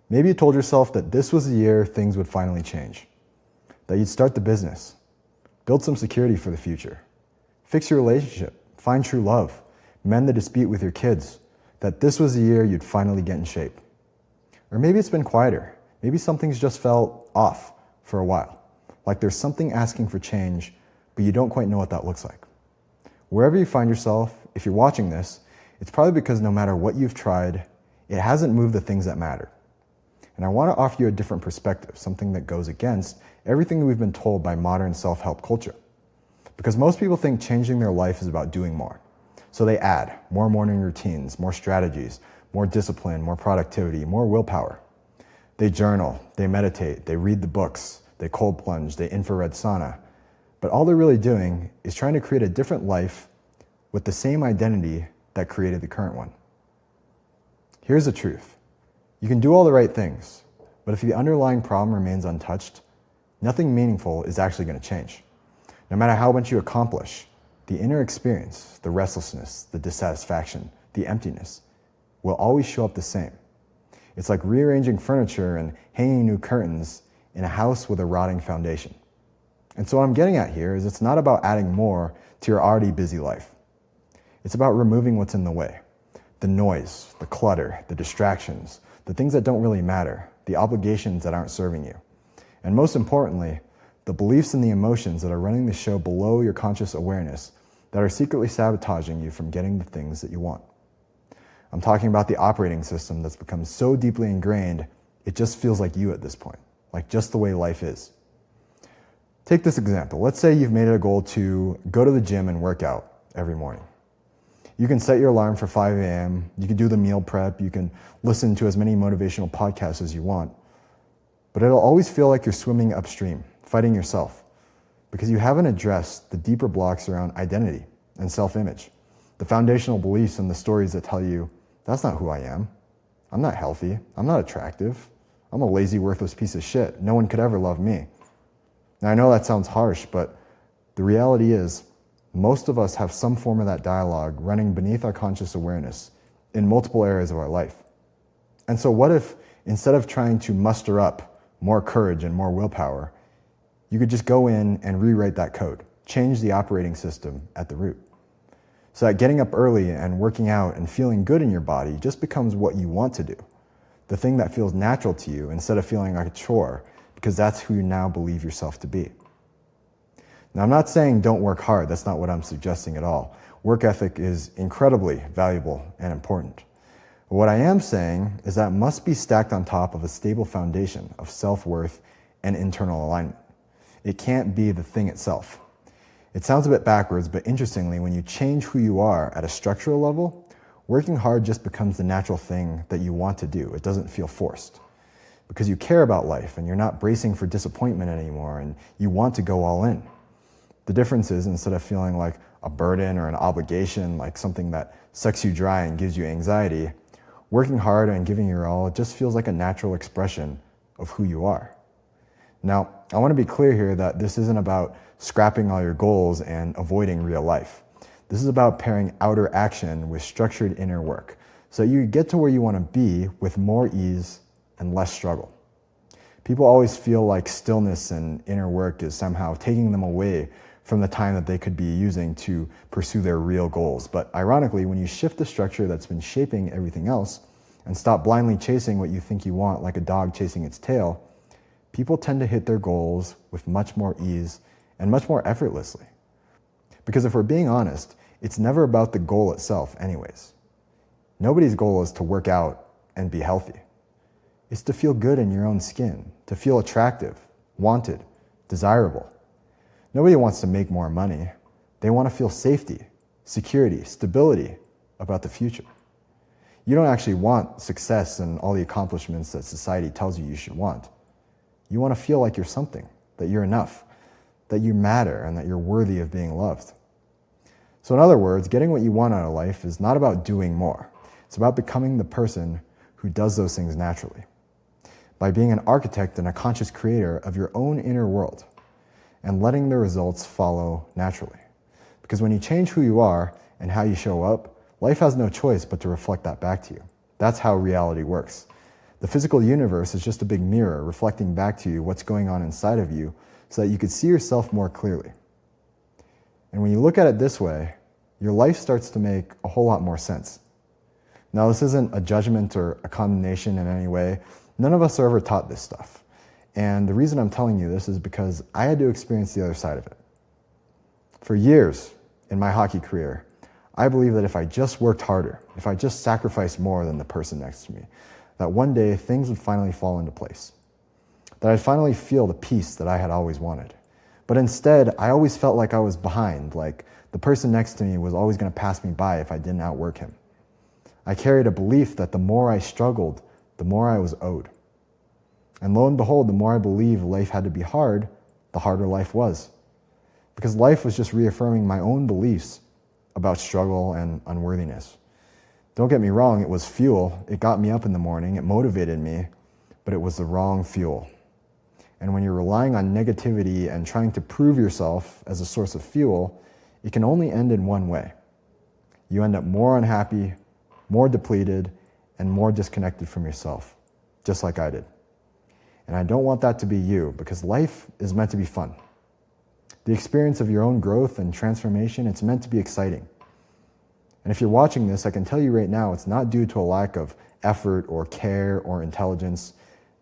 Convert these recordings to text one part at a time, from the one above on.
Maybe you told yourself that this was the year things would finally change, that you'd start the business, build some security for the future, fix your relationship, find true love, mend the dispute with your kids, that this was the year you'd finally get in shape. Or maybe it's been quieter. Maybe something's just felt off for a while, like there's something asking for change, but you don't quite know what that looks like. Wherever you find yourself, if you're watching this, it's probably because no matter what you've tried, it hasn't moved the things that matter. And I want to offer you a different perspective, something that goes against everything that we've been told by modern self-help culture. Because most people think changing their life is about doing more. So they add more morning routines, more strategies, more discipline, more productivity, more willpower. They journal, they meditate, they read the books, they cold plunge, they infrared sauna. But all they're really doing is trying to create a different life with the same identity that created the current one. Here's the truth. You can do all the right things, but if the underlying problem remains untouched, nothing meaningful is actually going to change. No matter how much you accomplish, the inner experience, the restlessness, the dissatisfaction, the emptiness will always show up the same. It's like rearranging furniture and hanging new curtains in a house with a rotting foundation. And so what I'm getting at here is it's not about adding more to your already busy life. It's about removing what's in the way. The noise, the clutter, the distractions, the things that don't really matter, the obligations that aren't serving you. And most importantly, the beliefs and the emotions that are running the show below your conscious awareness that are secretly sabotaging you from getting the things that you want. I'm talking about the operating system that's become so deeply ingrained, it just feels like you at this point, like just the way life is. Take this example. Let's say you've made it a goal to go to the gym and work out every morning. You can set your alarm for 5 a.m., you can do the meal prep, you can listen to as many motivational podcasts as you want, but it'll always feel like you're swimming upstream, fighting yourself, because you haven't addressed the deeper blocks around identity and self-image, the foundational beliefs and the stories that tell you, that's not who I am. I'm not healthy. I'm not attractive. I'm a lazy, worthless piece of shit. No one could ever love me. Now, I know that sounds harsh, but the reality is most of us have some form of that dialogue running beneath our conscious awareness in multiple areas of our life. And so what if, instead of trying to muster up more courage and more willpower, you could just go in and rewrite that code, change the operating system at the root, so that getting up early and working out and feeling good in your body just becomes what you want to do, the thing that feels natural to you instead of feeling like a chore, because that's who you now believe yourself to be. Now, I'm not saying don't work hard. That's not what I'm suggesting at all. Work ethic is incredibly valuable and important. But what I am saying is that it must be stacked on top of a stable foundation of self-worth and internal alignment. It can't be the thing itself. It sounds a bit backwards, but interestingly, when you change who you are at a structural level, working hard just becomes the natural thing that you want to do. It doesn't feel forced, because you care about life and you're not bracing for disappointment anymore and you want to go all in. The difference is, instead of feeling like a burden or an obligation, like something that sucks you dry and gives you anxiety, working hard and giving your all just feels like a natural expression of who you are. Now, I want to be clear here that this isn't about scrapping all your goals and avoiding real life. This is about pairing outer action with structured inner work, so that you get to where you want to be with more ease and less struggle. People always feel like stillness and inner work is somehow taking them away from the time that they could be using to pursue their real goals. But ironically, when you shift the structure that's been shaping everything else and stop blindly chasing what you think you want like a dog chasing its tail, people tend to hit their goals with much more ease and much more effortlessly. Because if we're being honest, it's never about the goal itself anyways. Nobody's goal is to work out and be healthy. It's to feel good in your own skin, to feel attractive, wanted, desirable. Nobody wants to make more money. They want to feel safety, security, stability about the future. You don't actually want success and all the accomplishments that society tells you you should want. You want to feel like you're something, that you're enough, that you matter, and that you're worthy of being loved. So in other words, getting what you want out of life is not about doing more. It's about becoming the person who does those things naturally, by being an architect and a conscious creator of your own inner world and letting the results follow naturally. Because when you change who you are and how you show up, life has no choice but to reflect that back to you. That's how reality works. The physical universe is just a big mirror reflecting back to you what's going on inside of you so that you could see yourself more clearly. And when you look at it this way, your life starts to make a whole lot more sense. Now, this isn't a judgment or a condemnation in any way. None of us are ever taught this stuff. And the reason I'm telling you this is because I had to experience the other side of it. For years in my hockey career, I believed that if I just worked harder, if I just sacrificed more than the person next to me, that one day things would finally fall into place. That I'd finally feel the peace that I had always wanted. But instead, I always felt like I was behind, like the person next to me was always going to pass me by if I didn't outwork him. I carried a belief that the more I struggled, the more I was owed. And lo and behold, the more I believed life had to be hard, the harder life was. Because life was just reaffirming my own beliefs about struggle and unworthiness. Don't get me wrong, it was fuel. It got me up in the morning, it motivated me, but it was the wrong fuel. And when you're relying on negativity and trying to prove yourself as a source of fuel, it can only end in one way. You end up more unhappy, more depleted, and more disconnected from yourself, just like I did. And I don't want that to be you, because life is meant to be fun. The experience of your own growth and transformation, it's meant to be exciting. And if you're watching this, I can tell you right now, it's not due to a lack of effort or care or intelligence.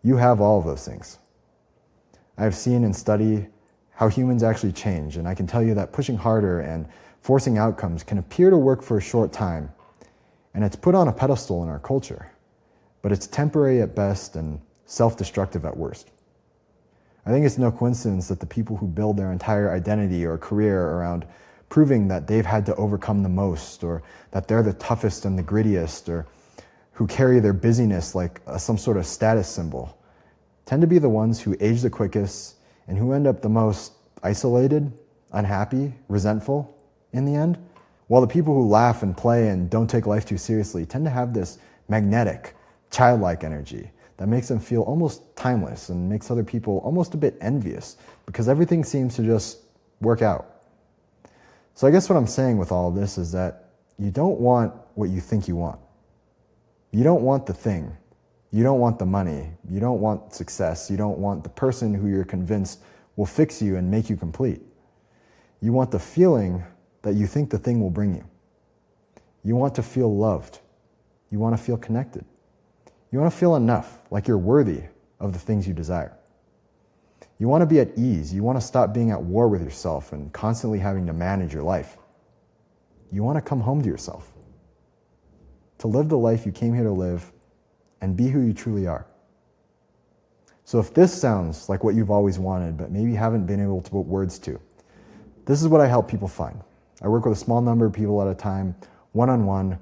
You have all of those things. I have seen and studied how humans actually change, and I can tell you that pushing harder and forcing outcomes can appear to work for a short time, and it's put on a pedestal in our culture, but it's temporary at best and self-destructive at worst. I think it's no coincidence that the people who build their entire identity or career around proving that they've had to overcome the most, or that they're the toughest and the grittiest, or who carry their busyness like some sort of status symbol, tend to be the ones who age the quickest and who end up the most isolated, unhappy, resentful in the end. While the people who laugh and play and don't take life too seriously tend to have this magnetic, childlike energy that makes them feel almost timeless and makes other people almost a bit envious because everything seems to just work out. So I guess what I'm saying with all of this is that you don't want what you think you want. You don't want the thing. You don't want the money. You don't want success. You don't want the person who you're convinced will fix you and make you complete. You want the feeling that you think the thing will bring you. You want to feel loved. You want to feel connected. You want to feel enough, like you're worthy of the things you desire. You want to be at ease. You want to stop being at war with yourself and constantly having to manage your life. You want to come home to yourself, to live the life you came here to live and be who you truly are. So if this sounds like what you've always wanted, but maybe haven't been able to put words to, this is what I help people find. I work with a small number of people at a time, one-on-one.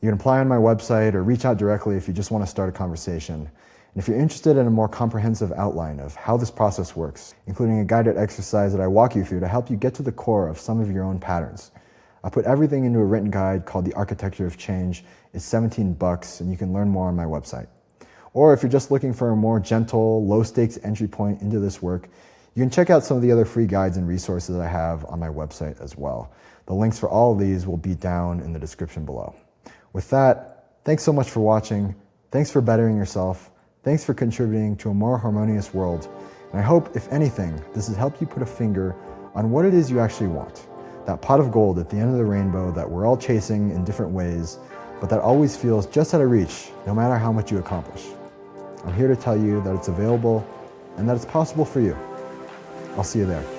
You can apply on my website or reach out directly if you just want to start a conversation. And if you're interested in a more comprehensive outline of how this process works, including a guided exercise that I walk you through to help you get to the core of some of your own patterns, I put everything into a written guide called The Architecture of Change. It's $17, and you can learn more on my website. Or if you're just looking for a more gentle, low-stakes entry point into this work, you can check out some of the other free guides and resources I have on my website as well. The links for all of these will be down in the description below. With that, thanks so much for watching. Thanks for bettering yourself. Thanks for contributing to a more harmonious world. And I hope, if anything, this has helped you put a finger on what it is you actually want. That pot of gold at the end of the rainbow that we're all chasing in different ways, but that always feels just out of reach, no matter how much you accomplish. I'm here to tell you that it's available and that it's possible for you. I'll see you there.